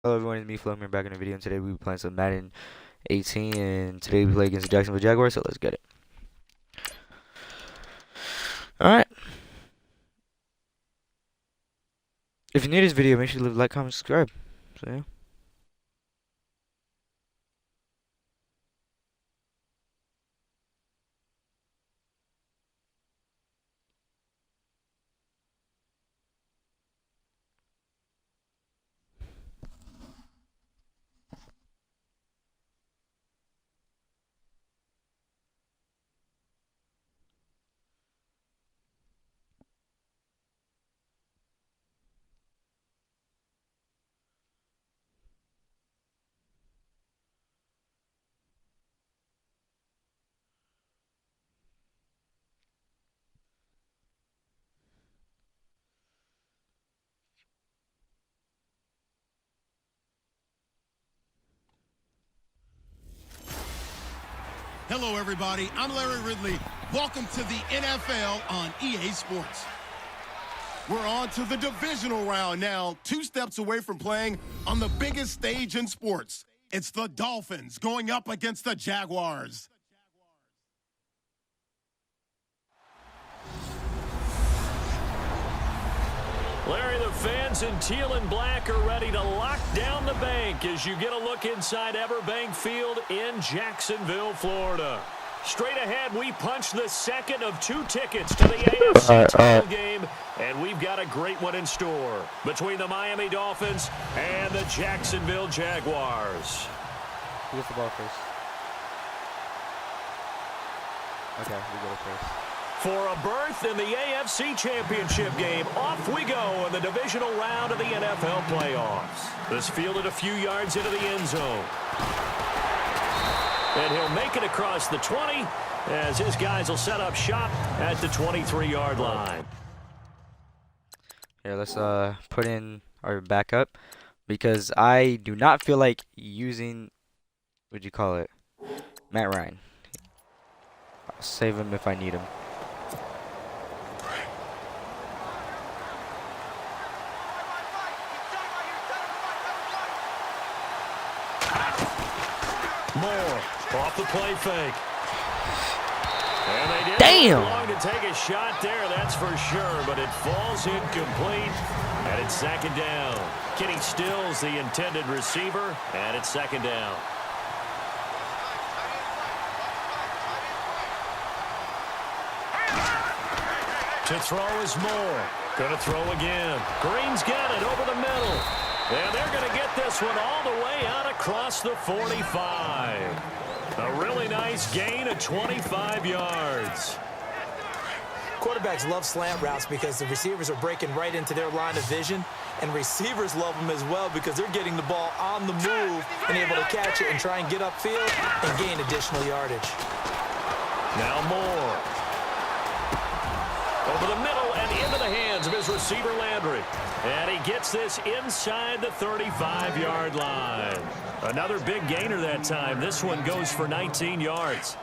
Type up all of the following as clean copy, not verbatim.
Hello everyone, it's me Flome here back in the video, and today we'll be playing some Madden 18, and today we play against the Jacksonville Jaguars, so let's get it. Alright. If you need this video, make sure to leave a like, comment, subscribe. So yeah. Hello, everybody. I'm Larry Ridley. Welcome to the NFL on EA Sports. We're on to the divisional round now, 2 steps away from playing on the biggest stage in sports. It's the Dolphins going up against the Jaguars. Larry, the fans in teal and black are ready to lock down the bank as you get a look inside Everbank Field in Jacksonville, Florida. Straight ahead, we punch the second of 2 tickets to the AFC title game, and we've got a great one in store between the Miami Dolphins and the Jacksonville Jaguars. Who gets the ball first? Okay, we go first. For a berth in the AFC Championship game, off we go in the divisional round of the NFL playoffs. This fielded a few yards into the end zone. And he'll make it across the 20 as his guys will set up shop at the 23-yard line. Here, let's put in our backup because I do not feel like using, what'd you call it, Matt Ryan. I'll save him if I need him. Moore off the play fake. And they didn't long to take a shot there, that's for sure, but it falls incomplete, and it's second down. Kenny Stills, the intended receiver, and it's second down. To throw is Moore. Going to throw again. Green's got it over the middle. And they're going to get this one all the way out across the 45. A really nice gain of 25 yards. Quarterbacks love slant routes because the receivers are breaking right into their line of vision, and receivers love them as well because they're getting the ball on the move and able to catch it and try and get upfield and gain additional yardage. Now Moore. Over the middle and into the hands of his receiver Landry. And he gets this inside the 35-yard line. Another big gainer that time. This one goes for 19 yards.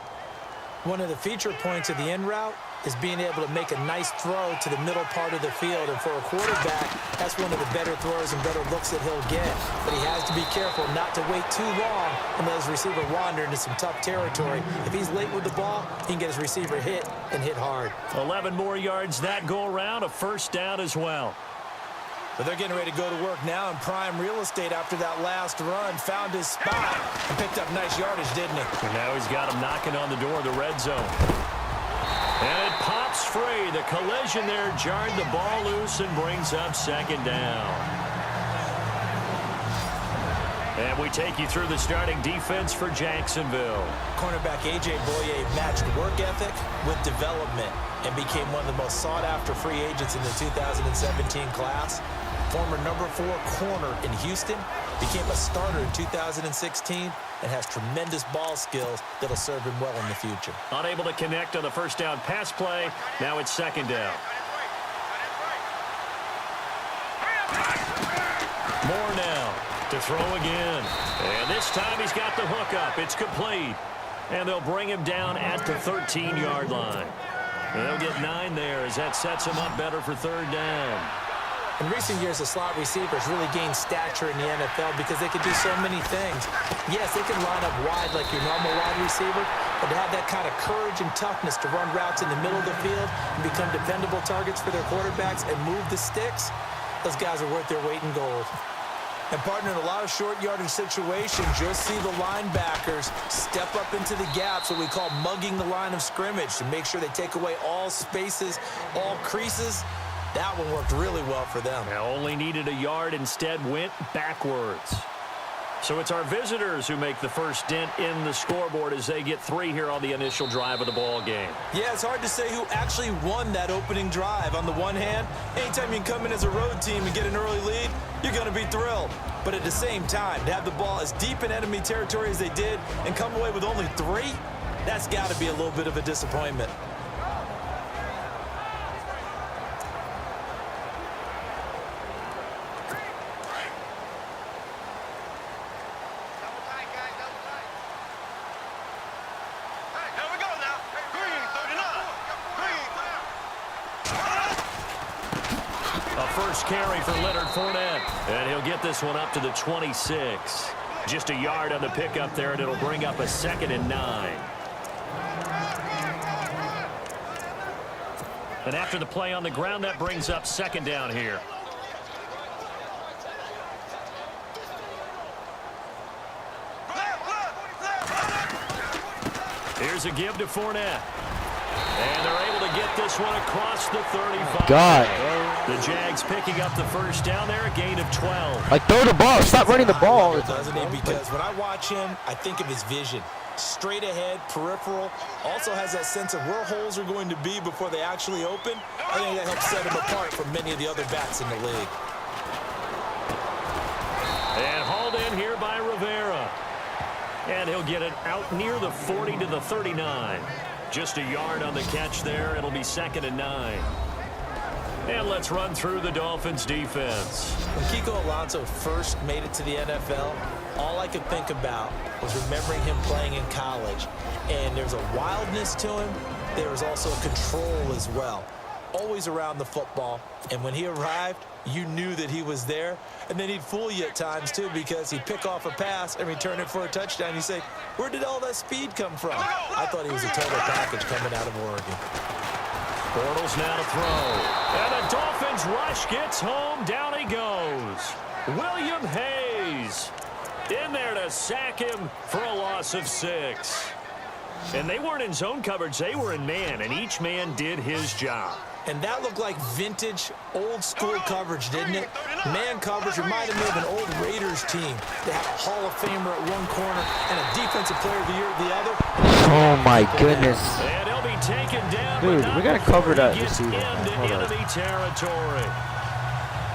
One of the feature points of the end route is being able to make a nice throw to the middle part of the field. And for a quarterback, that's one of the better throws and better looks that he'll get. But he has to be careful not to wait too long and let his receiver wander into some tough territory. If he's late with the ball, he can get his receiver hit and hit hard. 11 more yards that go around, a first down as well. But they're getting ready to go to work now in prime real estate after that last run. Found his spot and picked up nice yardage, didn't he? And now he's got him knocking on the door of the red zone. And it pops free. The collision there jarred the ball loose and brings up second down. And we take you through the starting defense for Jacksonville. Cornerback A.J. Boye matched work ethic with development and became one of the most sought-after free agents in the 2017 class. Former number 4 corner in Houston, became a starter in 2016 and has tremendous ball skills that'll serve him well in the future. Unable to connect on the first down pass play. Now it's second down. Moore now to throw again. And this time he's got the hook up. It's complete. And they'll bring him down at the 13-yard line. And they'll get 9 there as that sets him up better for third down. In recent years, the slot receivers really gained stature in the NFL because they could do so many things. Yes, they can line up wide like your normal wide receiver, but to have that kind of courage and toughness to run routes in the middle of the field and become dependable targets for their quarterbacks and move the sticks, those guys are worth their weight in gold. And partner, in a lot of short yardage situations, you'll see the linebackers step up into the gaps, what we call mugging the line of scrimmage, to make sure they take away all spaces, all creases. That one worked really well for them. Now only needed a yard, instead went backwards. So it's our visitors who make the first dent in the scoreboard as they get 3 here on the initial drive of the ball game. Yeah, it's hard to say who actually won that opening drive. On the one hand, anytime you can come in as a road team and get an early lead, you're going to be thrilled. But at the same time, to have the ball as deep in enemy territory as they did and come away with only 3, that's got to be a little bit of a disappointment. First carry for Leonard Fournette, and he'll get this one up to the 26. Just a yard on the pickup there, and it'll bring up a 2nd and 9. And after the play on the ground, that brings up 2nd down here. Here's a give to Fournette. And they're able to get this one across the 35. God. The Jags picking up the first down there, a gain of 12. Like, throw the ball. Stop running the ball. Doesn't he? Because when I watch him, I think of his vision. Straight ahead, peripheral. Also has that sense of where holes are going to be before they actually open. I think that helps set him apart from many of the other backs in the league. And hauled in here by Rivera. And he'll get it out near the 40 to the 39. Just a yard on the catch there. It'll be 2nd and 9. And let's run through the Dolphins defense. When Kiko Alonso first made it to the NFL, all I could think about was remembering him playing in college. And there's a wildness to him. There was also a control as well. Always around the football. And when he arrived, you knew that he was there. And then he'd fool you at times, too, because he'd pick off a pass and return it for a touchdown. You say, where did all that speed come from? I thought he was a total package coming out of Oregon. Bortles now to throw. And the Dolphins rush gets home. Down he goes. William Hayes in there to sack him for a loss of 6. And they weren't in zone coverage. They were in man, and each man did his job. And that looked like vintage, old-school coverage, didn't it? Man coverage reminded me of an old Raiders team. They had a Hall of Famer at one corner and a Defensive Player of the Year at the other. Oh, my goodness. And he'll be taken down. Dude, we got to cover that receiver. Into enemy territory.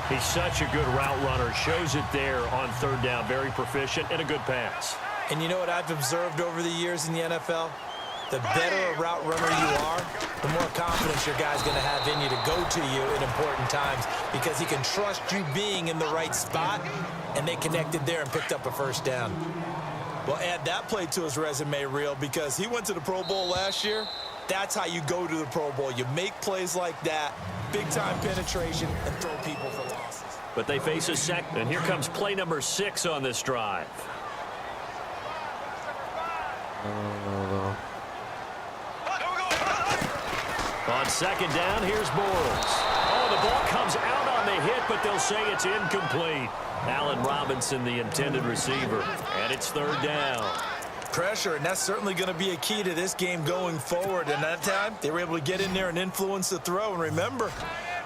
He's such a good route runner. Shows it there on 3rd down. Very proficient and a good pass. And you know what I've observed over the years in the NFL? The better a route runner you are, the more confidence your guy's going to have in you to go to you in important times because he can trust you being in the right spot, and they connected there and picked up a first down. Well, add that play to his resume reel because he went to the Pro Bowl last year. That's how you go to the Pro Bowl. You make plays like that, big-time penetration, and throw people for losses. But they face a second, and here comes play number 6 on this drive. No. On 2nd down, here's Bortles. Oh, the ball comes out on the hit, but they'll say it's incomplete. Allen Robinson, the intended receiver, and it's 3rd down. Pressure, and that's certainly going to be a key to this game going forward. And that time, they were able to get in there and influence the throw. And remember,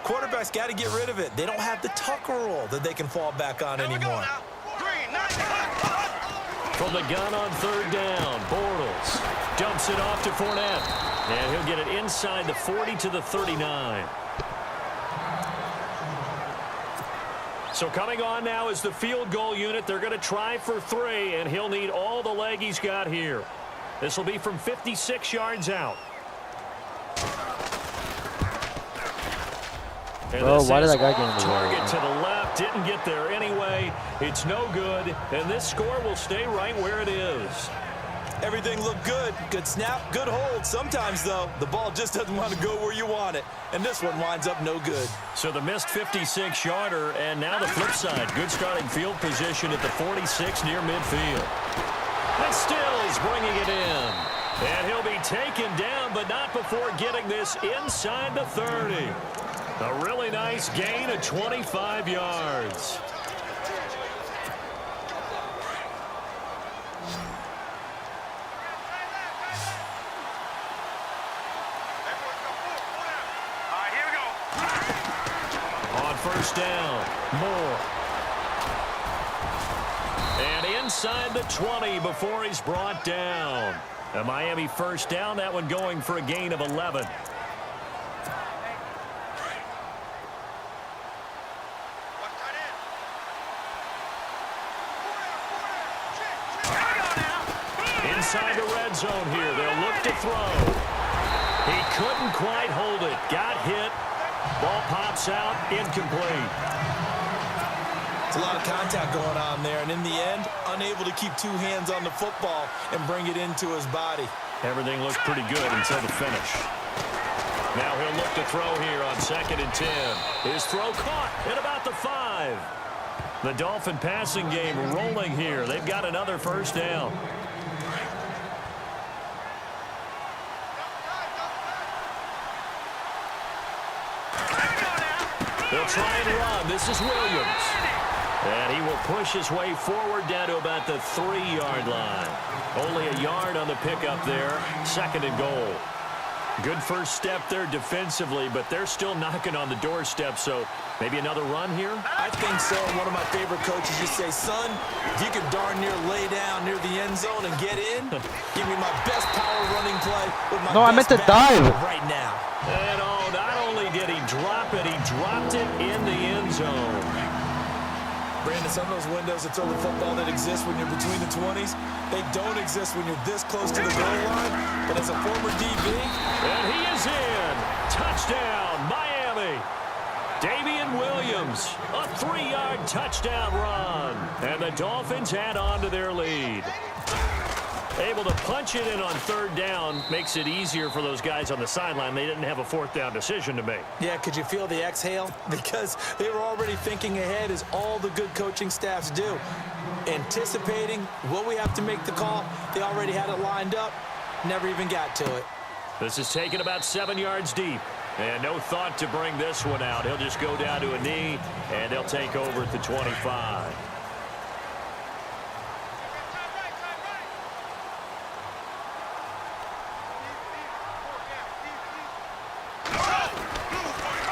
quarterbacks got to get rid of it. They don't have the Tucker rule that they can fall back on anymore. From the gun on 3rd down, Bortles dumps it off to Fournette. And he'll get it inside the 40 to the 39. So coming on now is the field goal unit. They're going to try for 3, and he'll need all the leg he's got here. This will be from 56 yards out. Bro, why did that guy get in the target way? to the left, didn't get there anyway. It's no good, and this score will stay right where it is. Everything looked good. Good snap, good hold. Sometimes, though, the ball just doesn't want to go where you want it. And this one winds up no good. So the missed 56-yarder, and now the flip side. Good starting field position at the 46 near midfield. And Stills bringing it in. And he'll be taken down, but not before getting this inside the 30. A really nice gain of 25 yards. First down, Moore. And inside the 20 before he's brought down. A Miami first down, that one going for a gain of 11. Inside the red zone here, they'll look to throw. He couldn't quite hold it, got hit. Ball pops out, incomplete. It's a lot of contact going on there, and in the end, unable to keep two hands on the football and bring it into his body. Everything looked pretty good until the finish. Now he'll look to throw here on 2nd and 10. His throw caught at about the 5. The Dolphin passing game rolling here. They've got another first down. They'll try and run. This is Williams. And he will push his way forward down to about the 3-yard line. Only a yard on the pickup there. 2nd and goal. Good first step there defensively, but they're still knocking on the doorstep, so maybe another run here? I think so. One of my favorite coaches used to say, son, if you can darn near lay down near the end zone and get in, give me my best power running play with my I meant to dive right now. And not only did he drop it, he dropped it in the end zone. Brandon, some of those windows to throw the football that exist when you're between the 20s, they don't exist when you're this close to the goal line. But as a former DB, and he is in. Touchdown, Miami. Damian Williams, a 3-yard touchdown run. And the Dolphins add on to their lead. Able to punch it in on 3rd down makes it easier for those guys on the sideline. They didn't have a 4th down decision to make. Yeah, could you feel the exhale? Because they were already thinking ahead, as all the good coaching staffs do. Anticipating what we have to make the call. They already had it lined up. Never even got to it. This is taken about 7 yards deep. And no thought to bring this one out. He'll just go down to a knee, and they'll take over at the 25.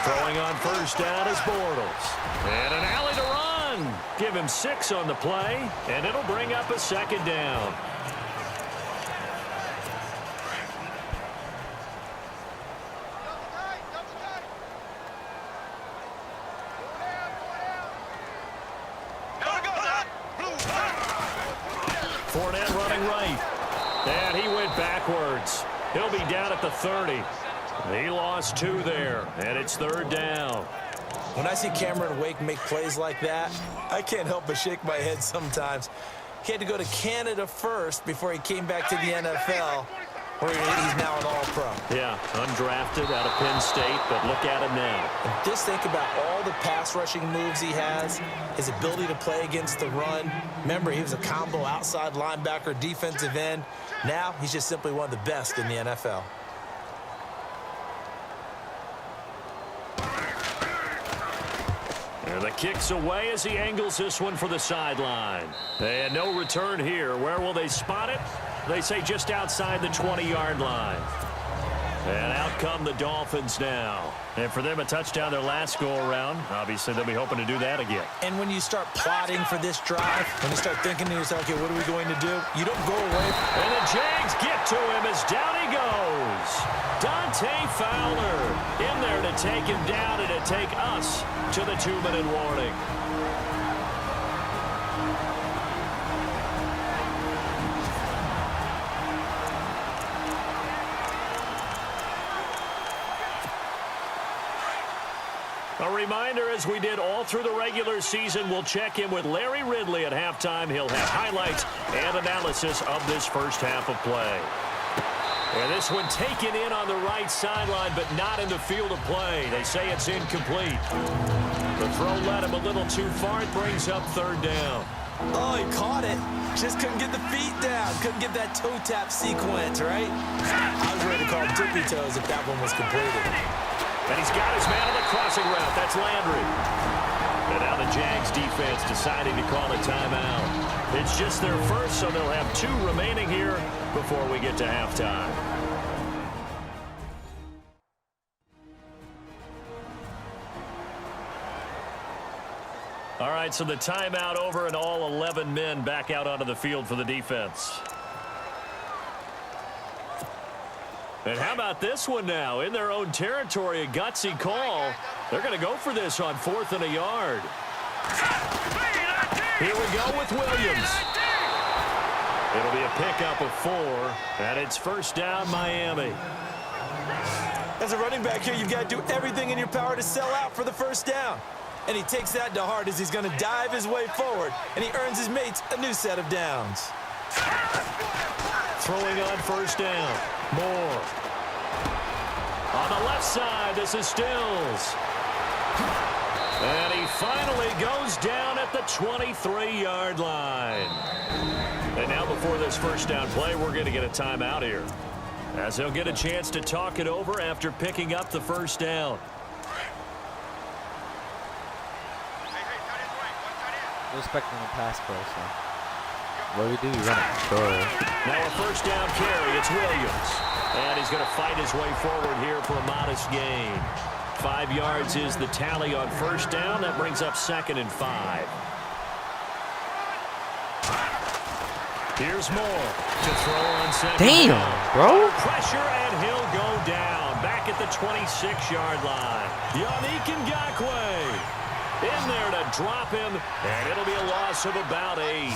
Throwing on first down is Bortles. And an alley to run. Give him 6 on the play, and it'll bring up a 2nd down. Fournette running right. And he went backwards. He'll be down at the 30. He lost 2 there, and it's 3rd down. When I see Cameron Wake make plays like that, I can't help but shake my head sometimes. He had to go to Canada first before he came back to the NFL, where he's now an All-Pro. Yeah, undrafted out of Penn State, but look at him now. And just think about all the pass rushing moves he has, his ability to play against the run. Remember, he was a combo outside linebacker, defensive end. Now he's just simply one of the best in the NFL. And the kick's away as he angles this one for the sideline. And no return here. Where will they spot it? They say just outside the 20-yard line. And out come the Dolphins now. And for them, a touchdown their last go-around. Obviously, they'll be hoping to do that again. And when you start plotting for this drive, when you start thinking to yourself, okay, what are we going to do? You don't go away. And the Jags get to him as down he goes. Dante Fowler in there to take him down and to take us to the 2-minute warning. A A reminder, as we did all through the regular season, we'll check in with Larry Ridley at halftime. He'll have highlights and analysis of this first half of play. And this one taken in on the right sideline, but not in the field of play. They say it's incomplete. The throw led him a little too far. It brings up third down. Oh, he caught it. Just couldn't get the feet down. Couldn't get that toe tap sequence, right? I was ready to call tippy toes if that one was completed. And he's got his man on the crossing route. That's Landry. And now the Jags defense deciding to call a timeout. It's just their first, so they'll have 2 remaining here before we get to halftime. All right, so the timeout over and all 11 men back out onto the field for the defense. And how about this one now? In their own territory, a gutsy call. They're going to go for this on 4th and a yard. Here we go with Williams. It'll be a pickup of 4, and it's first down, Miami. As a running back here, you've got to do everything in your power to sell out for the first down. And he takes that to heart as he's going to dive his way forward, and he earns his mates a new set of downs. Throwing on first down. Moore. On the left side, this is Stills. And he finally goes down at the 23-yard line. And now before this first down play, we're going to get a timeout here, as he'll get a chance to talk it over after picking up the first down. We're expecting a pass play, so what do? We run it short. Now a first down carry. It's Williams. And he's going to fight his way forward here for a modest gain. 5 yards is the tally on first down. That brings up 2nd and 5. Here's Moore to throw on second. Damn, down. bro. Pressure, and he'll go down. Back at the 26-yard line. Yannick Ngakoue in there to drop him, and it'll be a loss of about 8.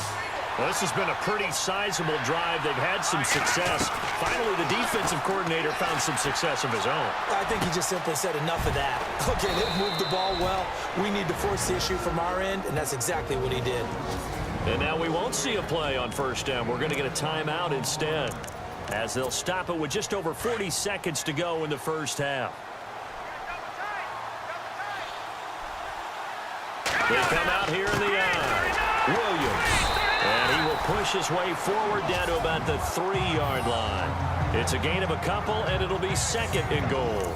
Well, this has been a pretty sizable drive. They've had some success. Finally, the defensive coordinator found some success of his own. I think he just simply said enough of that. Okay, they've moved the ball well. We need to force the issue from our end, and that's exactly what he did. And now we won't see a play on first down. We're going to get a timeout instead, as they'll stop it with just over 40 seconds to go in the first half. They come out here in the eye. Williams. And he will push his way forward down to about the 3-yard line. It's a gain of a couple, and it'll be 2nd and goal.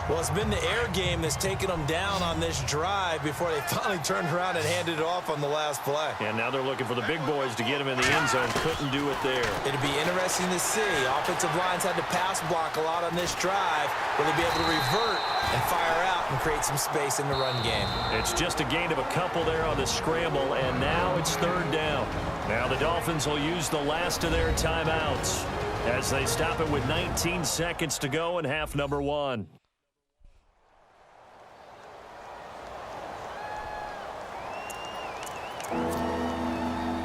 Well, it's been the air game that's taken them down on this drive before they finally turned around and handed it off on the last play. And now they're looking for the big boys to get him in the end zone. Couldn't do it there. It'd be interesting to see. Offensive lines had to pass block a lot on this drive. Will they be able to revert and fire out and create some space in the run game? It's just a gain of a couple there on the scramble, and now it's 3rd down. Now the Dolphins will use the last of their timeouts as they stop it with 19 seconds to go in half number 1.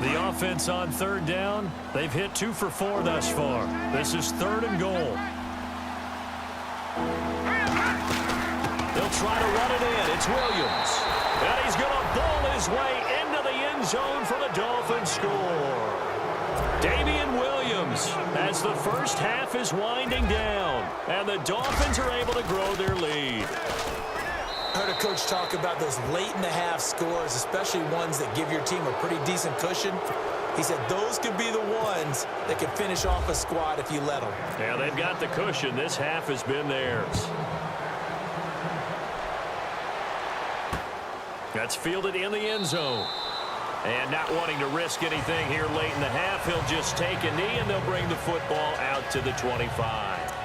The offense on 3rd down, they've hit 2 for 4 thus far. This is 3rd and goal. They'll try to run it in. It's Williams. And he's going to ball his way into the end zone for the Dolphins score. Damian Williams, as the first half is winding down, and the Dolphins are able to grow their lead. I heard a coach talk about those late-in-the-half scores, especially ones that give your team a pretty decent cushion. He said those could be the ones that could finish off a squad if you let them. Yeah, they've got the cushion. This half has been theirs. That's fielded in the end zone. And not wanting to risk anything here late in the half, he'll just take a knee, and they'll bring the football out to the 25.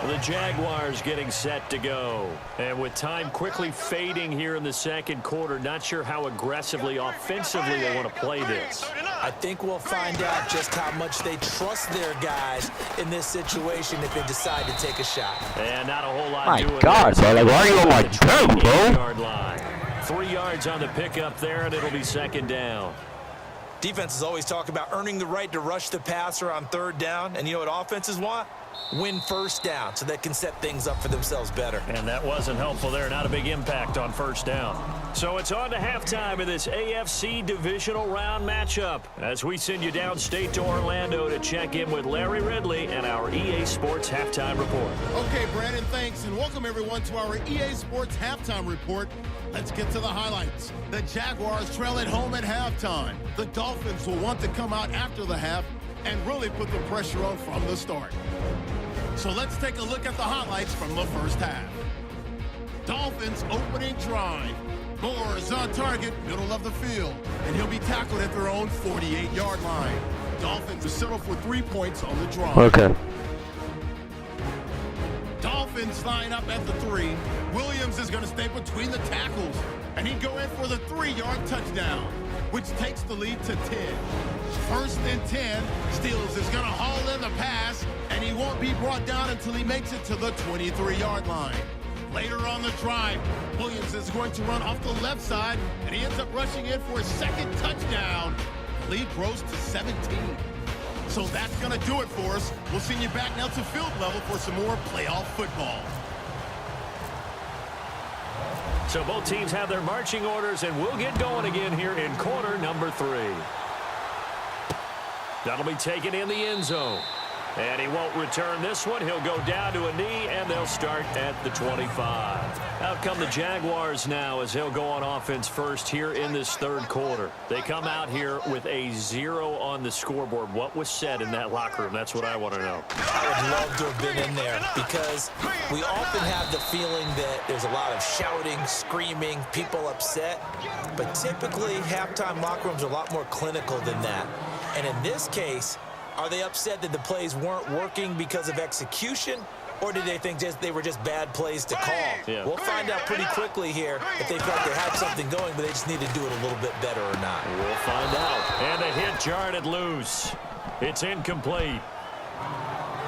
The Jaguars getting set to go. And with time quickly fading here in the second quarter, not sure how aggressively, offensively they want to play this. I think we'll find out just how much they trust their guys in this situation if they decide to take a shot. And not a whole lot My doing God, bro. Like, why are you on my turn, bro? Yard line. 3 yards on the pickup there, and it'll be 2nd down. Defenses always talk about earning the right to rush the passer on 3rd down. And you know what offenses want? win first down so they can set things up for themselves better. And that wasn't helpful there. Not a big impact on first down. So it's on to halftime of this AFC Divisional Round matchup as we send you downstate to Orlando to check in with Larry Ridley and our EA Sports Halftime Report. Okay, Brandon, thanks, and welcome everyone to our EA Sports Halftime Report. Let's get to the highlights. The Jaguars trail at home at halftime. The Dolphins will want to come out after the half and really put the pressure on from the start. So let's take a look at the highlights from the first half. Dolphins opening drive. Moore is on target, middle of the field, and he'll be tackled at their own 48-yard line. Dolphins will settle for 3 points on the drive. Okay. Dolphins line up at the 3. Williams is going to stay between the tackles, and he'd go in for the 3-yard touchdown, which takes the lead to 10. First and 10, Steele is going to haul in the pass, and he won't be brought down until he makes it to the 23-yard line. Later on the drive, Williams is going to run off the left side, and he ends up rushing in for his second touchdown. Lead grows to 17. So that's going to do it for us. We'll send you back now to field level for some more playoff football. So both teams have their marching orders, and we'll get going again here in quarter number 3. That'll be taken in the end zone. And he won't return this one. He'll go down to a knee, and they'll start at the 25. Out come the Jaguars now as they'll go on offense first here in this third quarter. They come out here with a 0 on the scoreboard. What was said in that locker room? That's what I want to know. I would love to have been in there because we often have the feeling that there's a lot of shouting, screaming, people upset. But typically, halftime locker rooms are a lot more clinical than that. And in this case, are they upset that the plays weren't working because of execution, or did they think they were just bad plays to call? Yeah. We'll find out pretty quickly here if they felt they had something going, but they just need to do it a little bit better or not. We'll find out. And the hit jarred loose. It's incomplete.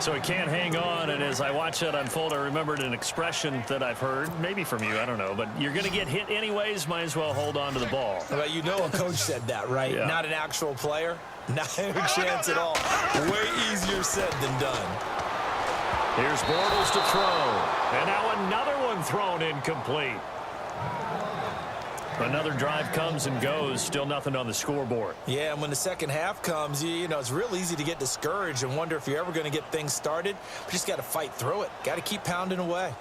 So he can't hang on, and as I watch that unfold, I remembered an expression that I've heard, maybe from you, I don't know, but you're going to get hit anyways, might as well hold on to the ball. Well, you know a coach said that, right? Yeah. Not an actual player. Not a chance at all. Way easier said than done. Here's Bortles to throw. And now another one thrown incomplete. Another drive comes and goes. Still nothing on the scoreboard. Yeah, and when the second half comes, you know, it's real easy to get discouraged and wonder if you're ever going to get things started. But you just got to fight through it. Got to keep pounding away.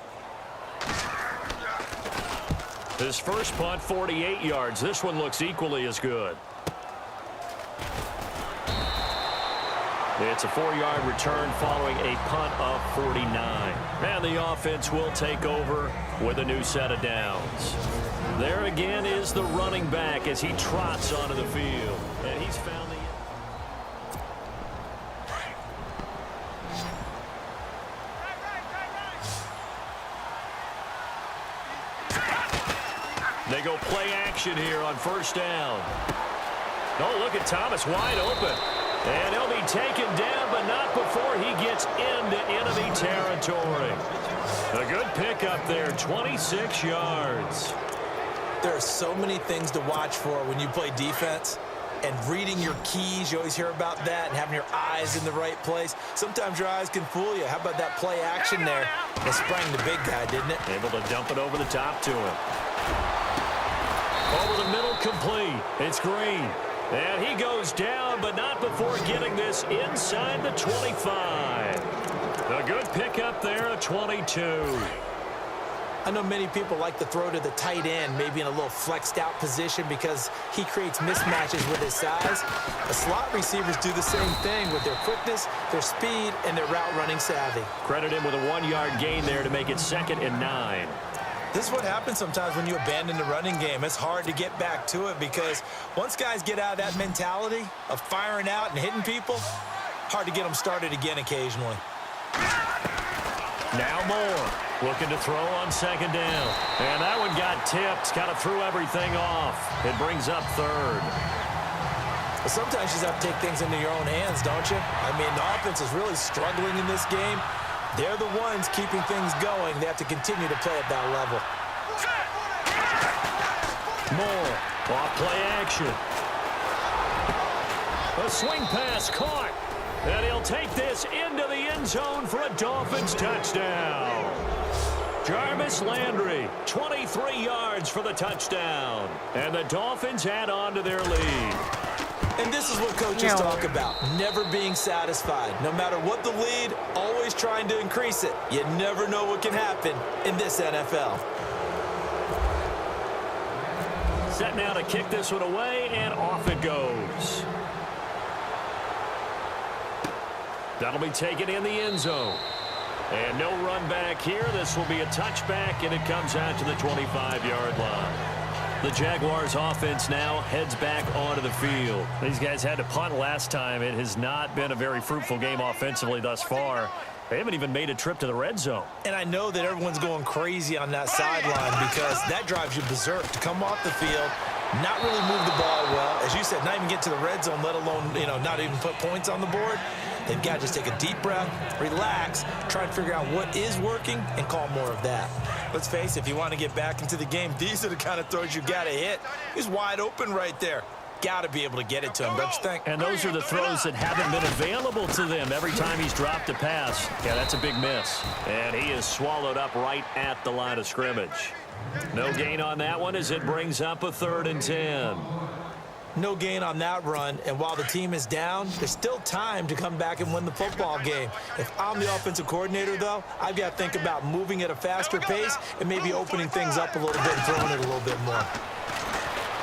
His first punt, 48 yards. This one looks equally as good. It's a 4-yard return following a punt of 49. And the offense will take over with a new set of downs. There again is the running back as he trots onto the field. And he's found the... They go play action here on first down. Oh, look at Thomas wide open. And he'll be taken down, but not before he gets into enemy territory. A good pickup there, 26 yards. There are so many things to watch for when you play defense. And reading your keys, you always hear about that, and having your eyes in the right place. Sometimes your eyes can fool you. How about that play action there? It sprang the big guy, didn't it? Able to dump it over the top to him. Over the middle, complete. It's Green. And he goes down, but not before getting this inside the 25. A good pickup there, a 22. I know many people like to throw to the tight end, maybe in a little flexed out position because he creates mismatches with his size. The slot receivers do the same thing with their quickness, their speed, and their route running savvy. Credit him with a 1-yard gain there to make it 2nd and 9. This is what happens sometimes when you abandon the running game. It's hard to get back to it because once guys get out of that mentality of firing out and hitting people, hard to get them started again occasionally. Now Moore looking to throw on 2nd down. And that one got tipped, kind of threw everything off. It brings up 3rd. But sometimes you just have to take things into your own hands, don't you? I mean, the offense is really struggling in this game. They're the ones keeping things going. They have to continue to play at that level. Moore, off play action. A swing pass caught. And he'll take this into the end zone for a Dolphins touchdown. Jarvis Landry, 23 yards for the touchdown. And the Dolphins add on to their lead. And this is what coaches talk about, never being satisfied. No matter what the lead, always trying to increase it. You never know what can happen in this NFL. Set now to kick this one away, and off it goes. That'll be taken in the end zone. And no run back here. This will be a touchback, and it comes out to the 25-yard line. The Jaguars offense now heads back onto the field. These guys had to punt last time. It has not been a very fruitful game offensively thus far. They haven't even made a trip to the red zone. And I know that everyone's going crazy on that sideline because that drives you berserk to come off the field, not really move the ball well. As you said, not even get to the red zone, let alone, not even put points on the board. They've got to just take a deep breath, relax, try and figure out what is working, and call more of that. Let's face it, if you want to get back into the game, these are the kind of throws you got to hit. He's wide open right there. Got to be able to get it to him, don't you think? And those are the throws that haven't been available to them every time he's dropped a pass. Yeah, that's a big miss. And he is swallowed up right at the line of scrimmage. No gain on that one as it brings up a 3rd and 10. No gain on that run, and while the team is down, there's still time to come back and win the football game. If I'm the offensive coordinator, though, I've got to think about moving at a faster pace and maybe opening things up a little bit and throwing it a little bit more.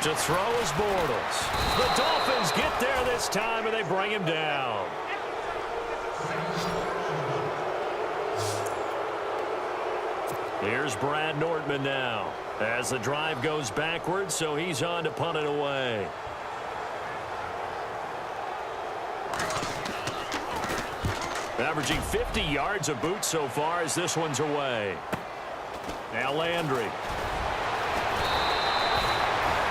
To throw is Bortles. The Dolphins get there this time, and they bring him down. Here's Brad Nortman now as the drive goes backwards, so he's on to punt it away. Averaging 50 yards a boot so far as this one's away. Now Landry.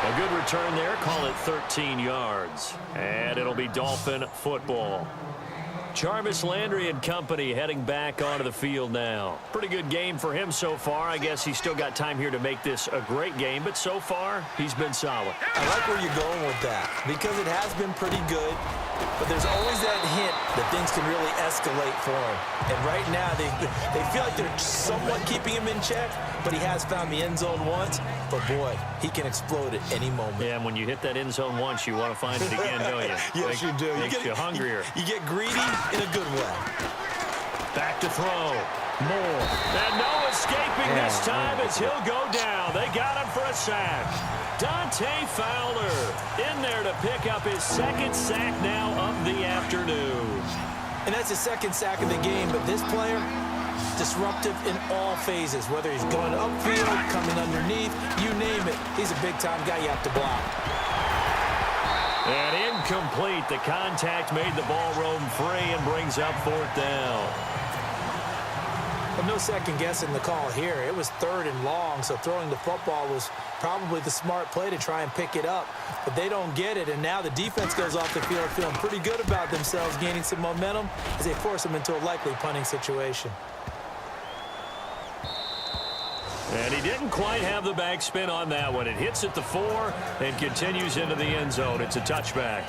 A good return there. Call it 13 yards. And it'll be Dolphin football. Jarvis Landry and company heading back onto the field now. Pretty good game for him so far. I guess he's still got time here to make this a great game, but so far, he's been solid. I like where you're going with that because it has been pretty good, but there's always that hint that things can really escalate for him. And right now, they feel like they're somewhat keeping him in check, but he has found the end zone once. But, boy, he can explode at any moment. Yeah, and when you hit that end zone once, you want to find it again, don't you? Yes, you do. Makes you hungrier. You get greedy in a good way. Back to throw. More. And no escaping this time as he'll go down. They got him for a sack. Dante Fowler in there to pick up his 2nd sack now of the afternoon. And that's his 2nd sack of the game, but this player, disruptive in all phases, whether he's going upfield, coming underneath, you name it. He's a big-time guy you have to block. And incomplete. The contact made the ball roam free and brings up 4th down. But no second guessing the call here. It was 3rd and long, so throwing the football was probably the smart play to try and pick it up. But they don't get it, and now the defense goes off the field feeling pretty good about themselves, gaining some momentum as they force them into a likely punting situation. And he didn't quite have the backspin on that one. It hits at the 4 and continues into the end zone. It's a touchback.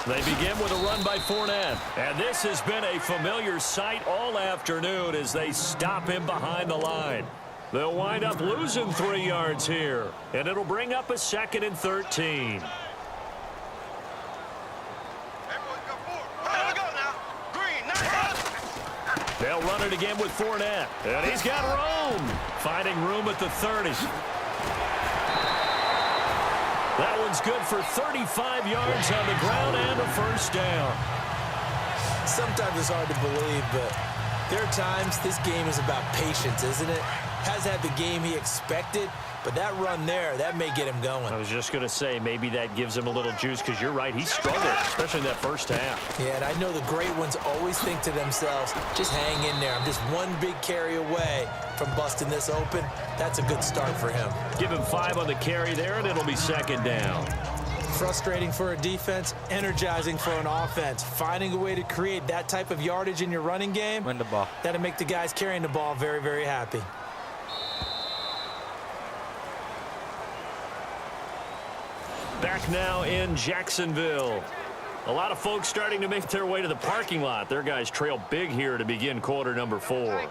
They begin with a run by Fournette. And this has been a familiar sight all afternoon as they stop him behind the line. They'll wind up losing 3 yards here. And it'll bring up a 2nd and 13. They'll run it again with Fournette. And he's got room. Finding room at the 30. That one's good for 35 yards on the ground and a 1st down. Sometimes it's hard to believe, but there are times this game is about patience, isn't it? Has had the game he expected, but that run there, that may get him going. I was just going to say, maybe that gives him a little juice because you're right, he struggled, especially in that 1st half. Yeah, and I know the great ones always think to themselves, just hang in there. I'm just one big carry away from busting this open. That's a good start for him. Give him 5 on the carry there, and it'll be 2nd down. Frustrating for a defense, energizing for an offense. Finding a way to create that type of yardage in your running game, Win the ball. that'll make the guys carrying the ball very, very happy. back now in Jacksonville. A lot of folks starting to make their way to the parking lot. Their guys trail big here to begin quarter number 4.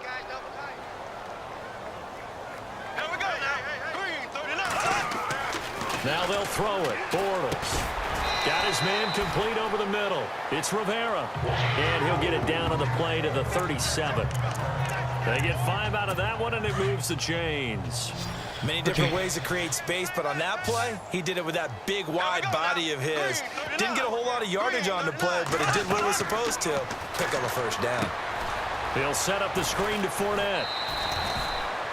Now they'll throw it. Bortles got his man complete over the middle. It's Rivera. And he'll get it down on the play to the 37. They get 5 out of that one, and it moves the chains. Many different ways to create space, but on that play, he did it with that big, wide body of his. Didn't get a whole lot of yardage on the play, but it did what it was supposed to. Pick up a first down. He'll set up the screen to Fournette.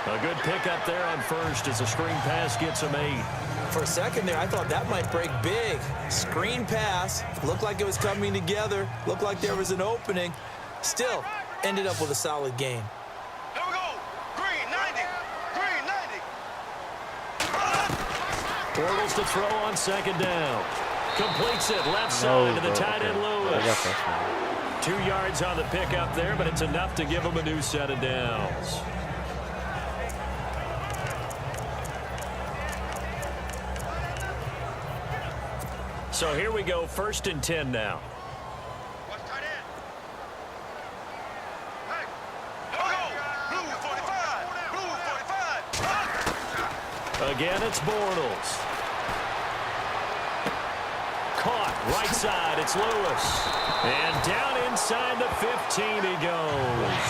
A good pickup there on first as the screen pass gets him 8. For a second there, I thought that might break big. Screen pass. Looked like it was coming together. Looked like there was an opening. Still, ended up with a solid gain. Here we go. Green 90. Green 90. Bortles to throw on second down. Completes it left side to the tight end Lewis. 2 yards on the pickup there, but it's enough to give him a new set of downs. So here we go, 1st and 10 now. Watch tight end. Hey. Here we go. Blue 45. Blue 45. Again, it's Bortles. Caught, right side, it's Lewis. And down inside the 15 he goes.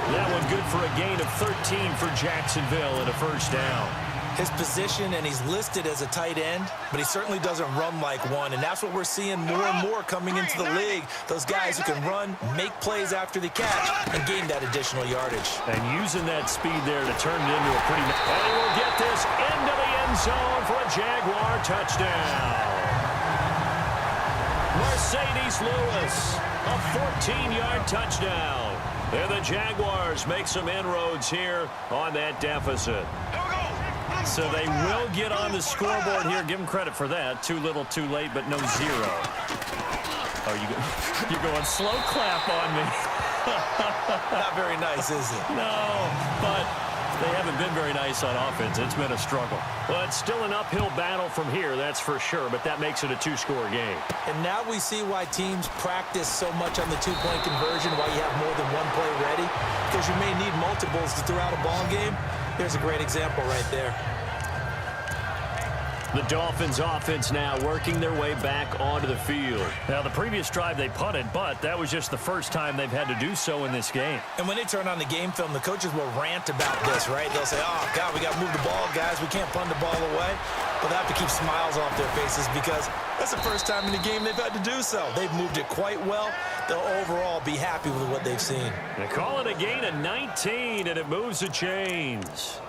That one good for a gain of 13 for Jacksonville and a first down. His position, and he's listed as a tight end, but he certainly doesn't run like one, and that's what we're seeing more and more coming into the league. Those guys who can run, make plays after the catch, and gain that additional yardage. And using that speed there to turn it into a pretty... And he will get this into the end zone for a Jaguar touchdown. Mercedes Lewis, a 14-yard touchdown. And the Jaguars make some inroads here on that deficit. So they will get on the scoreboard here. Give them credit for that. Too little, too late, but no 0. Oh, you're going slow clap on me. Not very nice, is it? No, but they haven't been very nice on offense. It's been a struggle. Well, it's still an uphill battle from here, that's for sure, but that makes it a 2-score game. And now we see why teams practice so much on the 2-point conversion, why you have more than one play ready, because you may need multiples to throw out a ball game. Here's a great example right there. The Dolphins offense now working their way back onto the field. Now, the previous drive they punted, but that was just the first time they've had to do so in this game. And when they turn on the game film, the coaches will rant about this, right? They'll say, oh, God, we got to move the ball, guys. We can't punt the ball away. But they have to keep smiles off their faces because that's the first time in the game they've had to do so. They've moved it quite well. They'll overall be happy with what they've seen. They call it a gain of 19, and it moves the chains.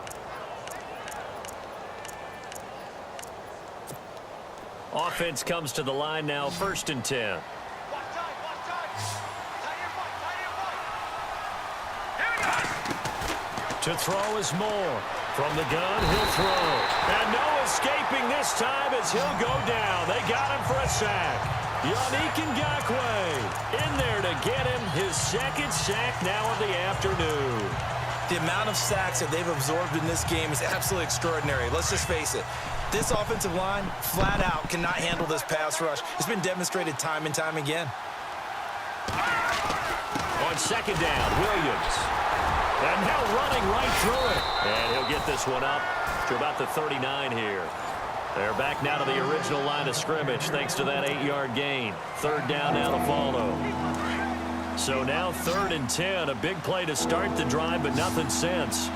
Offense comes to the line now, 1st and 10. To throw is Moore. From the gun, he'll throw. And no escaping this time as he'll go down. They got him for a sack. Yannick Ngakoue in there to get him his 2nd sack now of the afternoon. The amount of sacks that they've absorbed in this game is absolutely extraordinary. Let's just face it. This offensive line, flat out, cannot handle this pass rush. It's been demonstrated time and time again. On 2nd down, Williams. And now running right through it. And he'll get this one up to about the 39 here. They're back now to the original line of scrimmage thanks to that 8-yard gain. 3rd down now to follow. So now 3rd and 10. A big play to start the drive, but nothing since.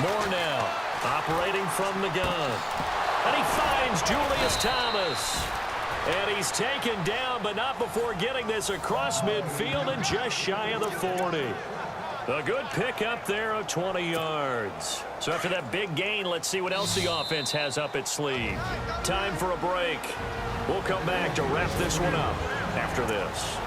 Moore now. Operating from the gun. And he finds Julius Thomas. And he's taken down, but not before getting this across midfield and just shy of the 40. A good pickup there of 20 yards. So after that big gain, let's see what else the offense has up its sleeve. Time for a break. We'll come back to wrap this one up after this.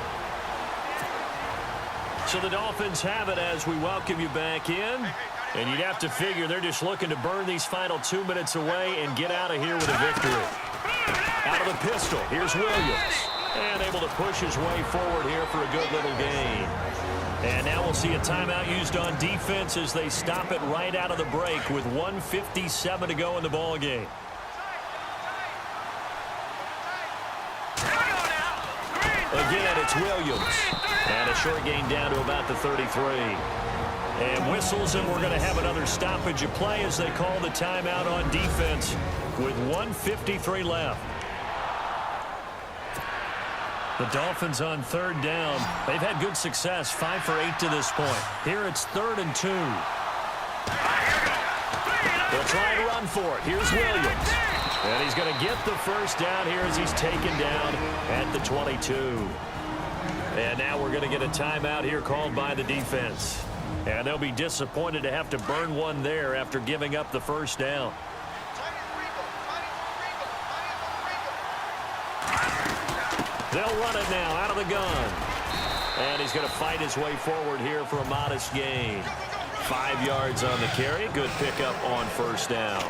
So the Dolphins have it as we welcome you back in. And you'd have to figure they're just looking to burn these final 2 minutes away and get out of here with a victory. Out of the pistol, here's Williams. And able to push his way forward here for a good little gain. And now we'll see a timeout used on defense as they stop it right out of the break with 1:57 to go in the ball game. It's Williams. And a short gain down to about the 33. And whistles, and we're going to have another stoppage of play as they call the timeout on defense with 1:53 left. The Dolphins on third down. They've had good success, 5 for 8 to this point. Here it's 3rd and 2. They'll try and run for it. Here's Williams. And he's going to get the first down here as he's taken down at the 22. And now we're going to get a timeout here called by the defense. And they'll be disappointed to have to burn one there after giving up the first down. They'll run it now out of the gun. And he's going to fight his way forward here for a modest gain. 5 yards on the carry. Good pickup on first down.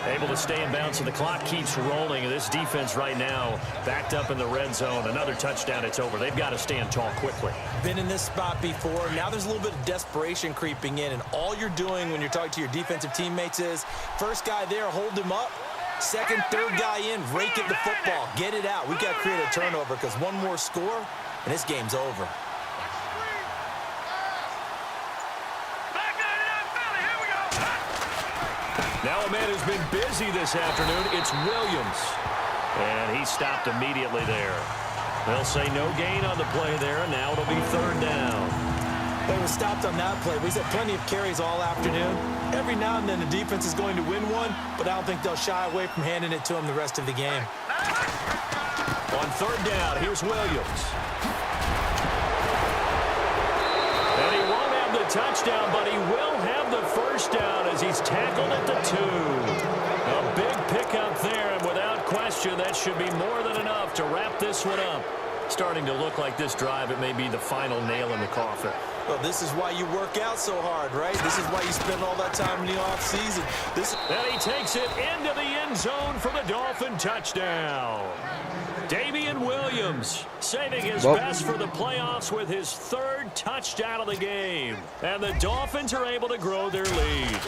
Able to stay in bounds, and the clock keeps rolling. And this defense right now backed up in the red zone. Another touchdown, it's over. They've got to stand tall quickly. Been in this spot before. Now there's a little bit of desperation creeping in, and all you're doing when you're talking to your defensive teammates is first guy there, hold him up. Second, third guy in, rake at the football. Get it out. We've got to create a turnover because one more score, and this game's over. Now a man who's been busy this afternoon, it's Williams. And he stopped immediately there. They'll say no gain on the play there, and now it'll be 3rd down. They were stopped on that play. We've had plenty of carries all afternoon. Every now and then the defense is going to win one, but I don't think they'll shy away from handing it to them the rest of the game. On 3rd down, here's Williams. And he won't have the touchdown, but he will have the first down as he's tackled at the 2. A big pickup there, and without question, that should be more than enough to wrap this one up. Starting to look like this drive, it may be the final nail in the coffin. Well, this is why you work out so hard, right? This is why you spend all that time in the offseason. And he takes it into the end zone for the Dolphin touchdown. Damian Williams saving his best for the playoffs with his 3rd touchdown of the game. And the Dolphins are able to grow their lead.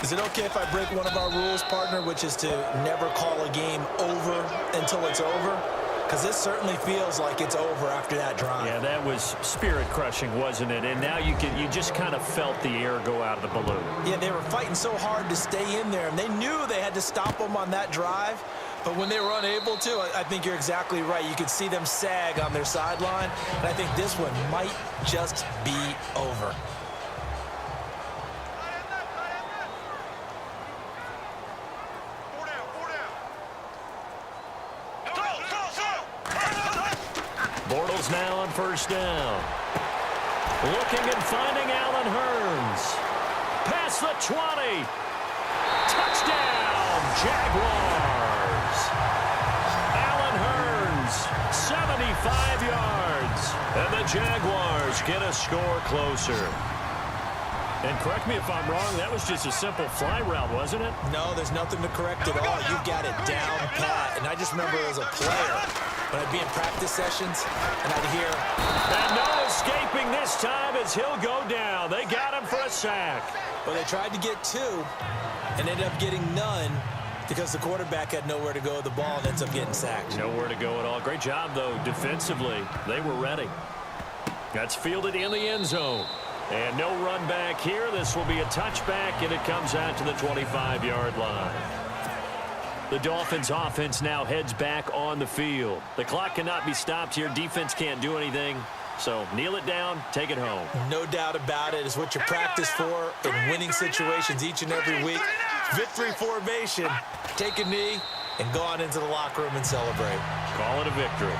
Is it okay if I break one of our rules, partner, which is to never call a game over until it's over? Because this certainly feels like it's over after that drive. Yeah, that was spirit-crushing, wasn't it? And now you just kind of felt the air go out of the balloon. Yeah, they were fighting so hard to stay in there, and they knew they had to stop them on that drive. But when they were unable to, I think you're exactly right. You could see them sag on their sideline, and I think this one might just be over. Bortles now on first down. Looking and finding Allen Hurns. Past the 20. Touchdown, Jaguars. Allen Hurns, 75 yards. And the Jaguars get a score closer. And correct me if I'm wrong, that was just a simple fly route, wasn't it? No, there's nothing to correct at all. You've got it down pat. And I just remember as a player, when I'd be in practice sessions, and I'd hear... And no escaping this time as he'll go down. They got him for a sack. Well, they tried to get 2 and ended up getting none because the quarterback had nowhere to go with the ball and ends up getting sacked. Nowhere to go at all. Great job, though, defensively. They were ready. That's fielded in the end zone. And no run back here. This will be a touchback, and it comes out to the 25-yard line. The Dolphins' offense now heads back on the field. The clock cannot be stopped here. Defense can't do anything. So kneel it down, take it home. No doubt about it. It's what you practice for in winning situations each and every week. Victory formation. Take a knee and go on into the locker room and celebrate. Call it a victory.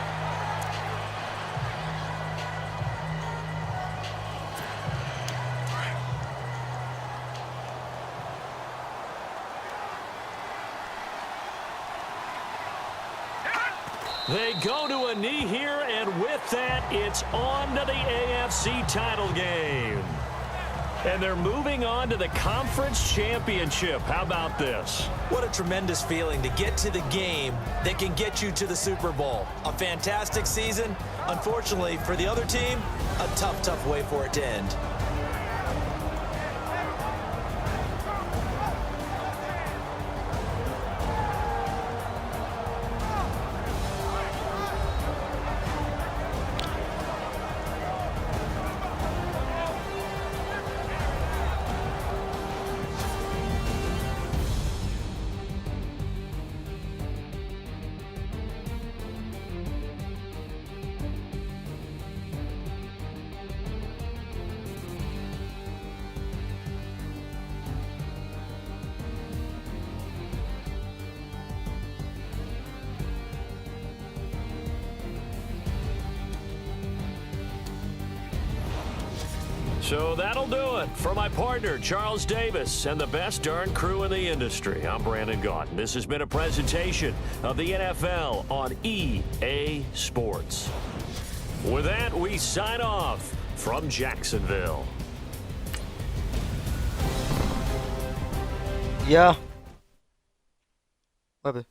They go to a knee here, and with that, it's on to the AFC title game. And they're moving on to the conference championship. How about this? What a tremendous feeling to get to the game that can get you to the Super Bowl. A fantastic season. Unfortunately, for the other team, a tough, tough way for it to end. So that'll do it. For my partner, Charles Davis, and the best darn crew in the industry, I'm Brandon Gaudin. This has been a presentation of the NFL on EA Sports. With that, we sign off from Jacksonville. Yeah. Love it.